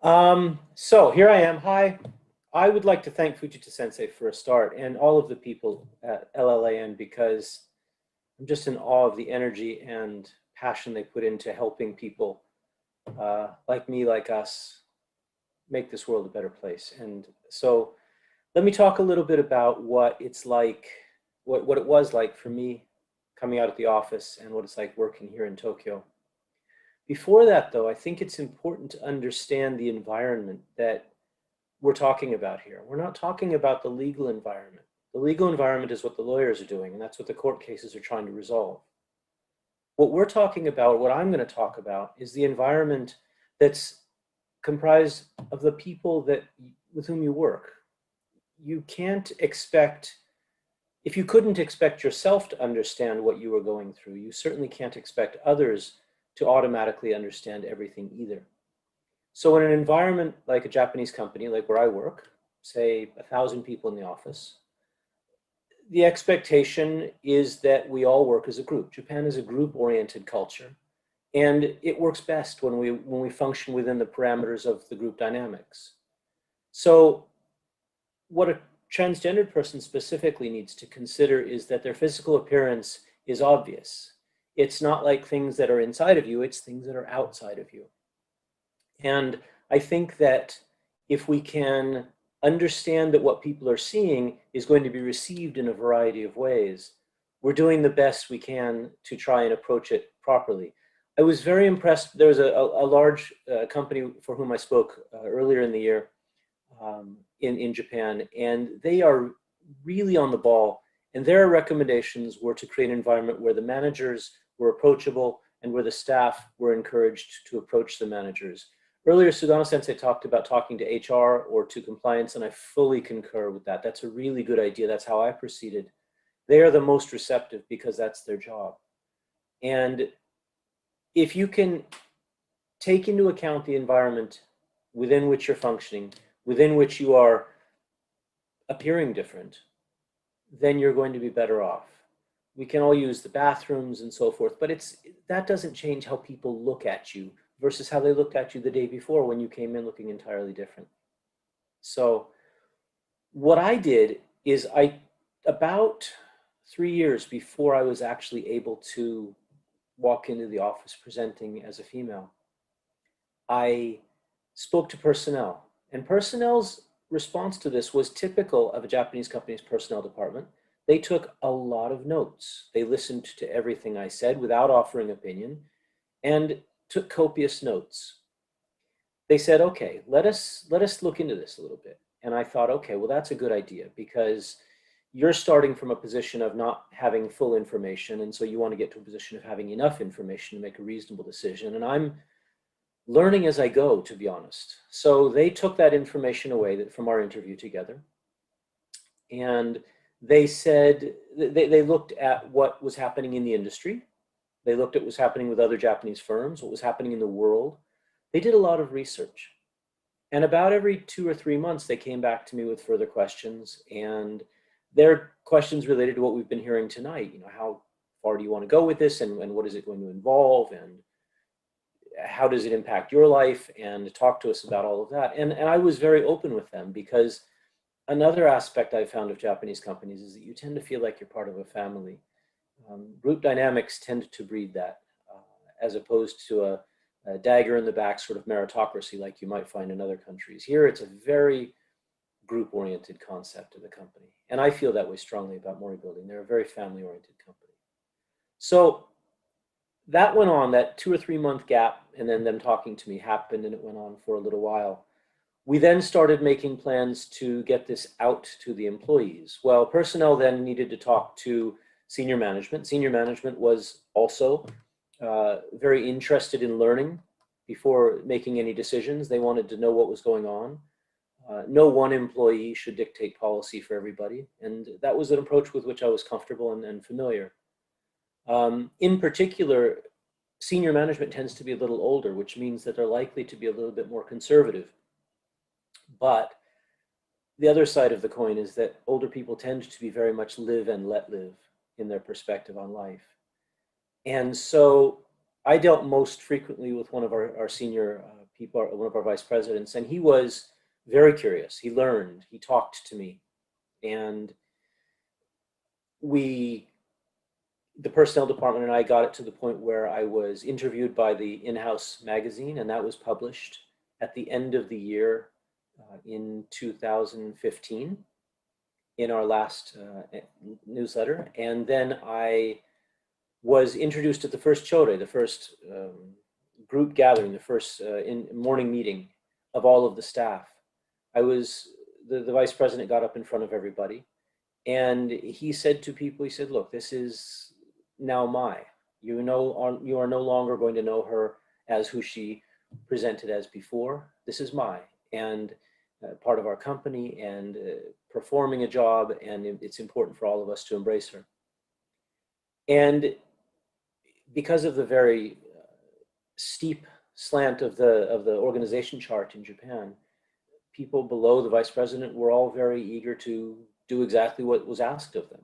So here I am. Hi. I would like to thank Fujita Sensei for a start and all of the people at LLAN because I'm just in awe of the energy and passion they put into helping people like me, like us, make this world a better place. And so let me talk a little bit about what it's like, what it was like for me coming out of the office and what it's like working here in Tokyo. Before that, though, I think it's important to understand the environment that we're talking about here. We're not talking about the legal environment. The legal environment is what the lawyers are doing, and that's what the court cases are trying to resolve. What we're talking about, what I'm going to talk about, is the environment that's comprised of the people that with whom you work. You can't expect, if you couldn't expect yourself to understand what you were going through, you certainly can't expect others to automatically understand everything either. So in an environment like a Japanese company, like where I work, say 1,000 people in the office, the expectation is that we all work as a group. Japan is a group-oriented culture, and it works best when we function within the parameters of the group dynamics. So what a transgendered person specifically needs to consider is that their physical appearance is obvious. It's not like things that are inside of you, it's things that are outside of you. And I think that if we can understand that what people are seeing is going to be received in a variety of ways, we're doing the best we can to try and approach it properly. I was very impressed. There was a large company for whom I spoke earlier in the year in Japan, and they are really on the ball. And their recommendations were to create an environment where the managers were approachable and where the staff were encouraged to approach the managers. Earlier, Sugano Sensei talked about talking to HR or to compliance, and I fully concur with that. That's a really good idea. That's how I proceeded. They are the most receptive because that's their job. And if you can take into account the environment within which you're functioning, within which you are appearing different, then you're going to be better off. We can all use the bathrooms and so forth, but that doesn't change how people look at you versus how they looked at you the day before when you came in looking entirely different. So what I did is about 3 years before I was actually able to walk into the office presenting as a female, I spoke to personnel. And personnel's response to this was typical of a Japanese company's personnel department. They took a lot of notes. They listened to everything I said without offering opinion and took copious notes. They said, okay, let us look into this a little bit. And I thought, okay, well, that's a good idea because you're starting from a position of not having full information. And so you want to get to a position of having enough information to make a reasonable decision. And I'm learning as I go, to be honest. So they took that information away from our interview together. And they said, they looked at what was happening in the industry. They looked at what was happening with other Japanese firms, what was happening in the world. They did a lot of research. And about every 2 or 3 months, they came back to me with further questions. And their questions related to what we've been hearing tonight. You know, how far do you want to go with this, and what is it going to involve, and how does it impact your life, and talk to us about all of that. And I was very open with them because another aspect I found of Japanese companies is that you tend to feel like you're part of a family. Group dynamics tend to breed that, as opposed to a dagger in the back sort of meritocracy like you might find in other countries. Here, it's a very group-oriented concept of the company. And I feel that way strongly about Mori Building. They're a very family-oriented company. So that went on, that 2 or 3 month gap, and then them talking to me happened, and it went on for a little while. We then started making plans to get this out to the employees. Well, personnel then needed to talk to senior management. Senior management was also very interested in learning before making any decisions. They wanted to know what was going on. No one employee should dictate policy for everybody. And that was an approach with which I was comfortable and familiar. In particular, senior management tends to be a little older, which means that they're likely to be a little bit more conservative. But the other side of the coin is that older people tend to be very much live and let live in their perspective on life. And so I dealt most frequently with one of our senior people, one of our vice presidents, and he was very curious. He learned, he talked to me, and we, the personnel department and I got it to the point where I was interviewed by the in-house magazine, and that was published at the end of the year in 2015 in our last newsletter. And then I was introduced at the first chore, the first group gathering, the first morning meeting of all of the staff. I was, the vice president got up in front of everybody, and he said to people, he said, look, this is now Mai. You are no longer going to know her as who she presented as before. This is Mai, and part of our company, and performing a job, and it's important for all of us to embrace her. And because of the very steep slant of the organization chart in Japan, people below the vice president were all very eager to do exactly what was asked of them.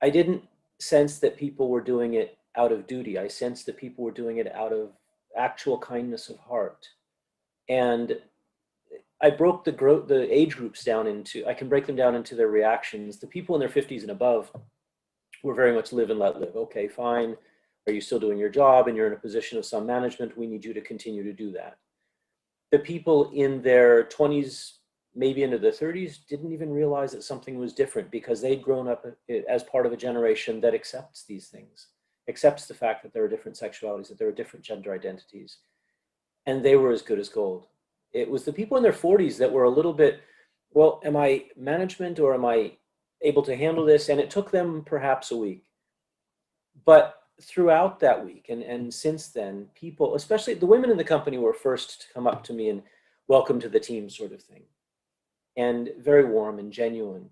I didn't sense that people were doing it out of duty. I sensed that people were doing it out of actual kindness of heart. And I broke the age groups down into, I can break them down into their reactions. The people in their 50s and above were very much live and let live. Okay, fine. Are you still doing your job and you're in a position of some management? We need you to continue to do that. The people in their 20s, maybe into their 30s, didn't even realize that something was different because they'd grown up as part of a generation that accepts these things, accepts the fact that there are different sexualities, that there are different gender identities, and they were as good as gold. It was the people in their 40s that were a little bit, well, am I management or am I able to handle this? And it took them perhaps a week. But throughout that week and since then, people, especially the women in the company, were first to come up to me and welcome to the team sort of thing. And very warm and genuine.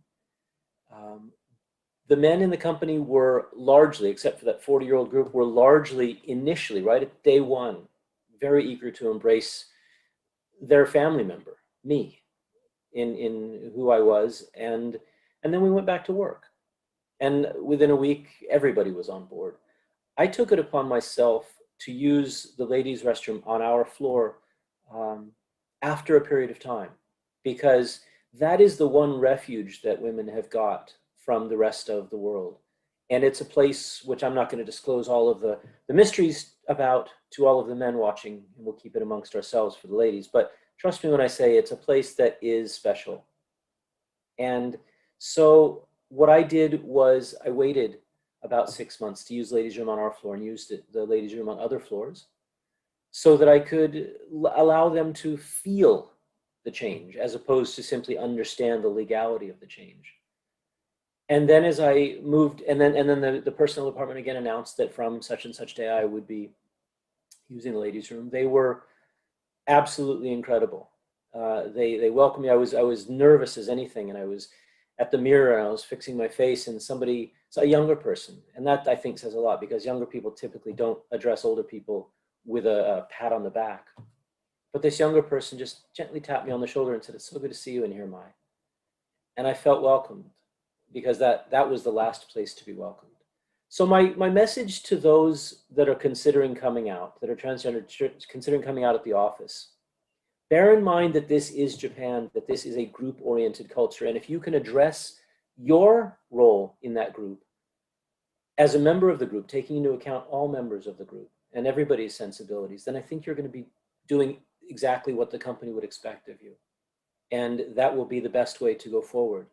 The men in the company were largely, except for that 40-year-old group, were largely initially, right at day one, very eager to embrace their family member, me, in who I was. And then we went back to work. And within a week, everybody was on board. I took it upon myself to use the ladies' restroom on our floor after a period of time, because that is the one refuge that women have got from the rest of the world. And it's a place which I'm not going to disclose all of the mysteries about to all of the men watching, and we'll keep it amongst ourselves for the ladies. But trust me when I say it's a place that is special. And so what I did was I waited about 6 months to use ladies' room on our floor and used the ladies' room on other floors so that I could allow them to feel the change as opposed to simply understand the legality of the change. And then as I moved, and then the personnel department again announced that from such and such day I would be using the ladies' room. They were absolutely incredible. They welcomed me. I was nervous as anything, and I was at the mirror and I was fixing my face, and somebody, a younger person, and that I think says a lot because younger people typically don't address older people with a pat on the back. But this younger person just gently tapped me on the shoulder and said, "It's so good to see you in here, Mai." And I felt welcomed because that was the last place to be welcomed. So my message to those that are considering coming out, that are transgender, considering coming out at the office, bear in mind that this is Japan, that this is a group-oriented culture. And if you can address your role in that group as a member of the group, taking into account all members of the group and everybody's sensibilities, then I think you're going to be doing exactly what the company would expect of you. And that will be the best way to go forward.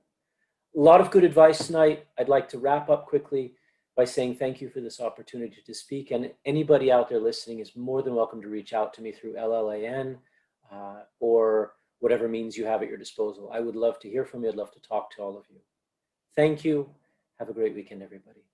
A lot of good advice tonight. I'd like to wrap up quickly by saying thank you for this opportunity to speak. And anybody out there listening is more than welcome to reach out to me through LLAN or whatever means you have at your disposal. I would love to hear from you. I'd love to talk to all of you. Thank you. Have a great weekend, everybody.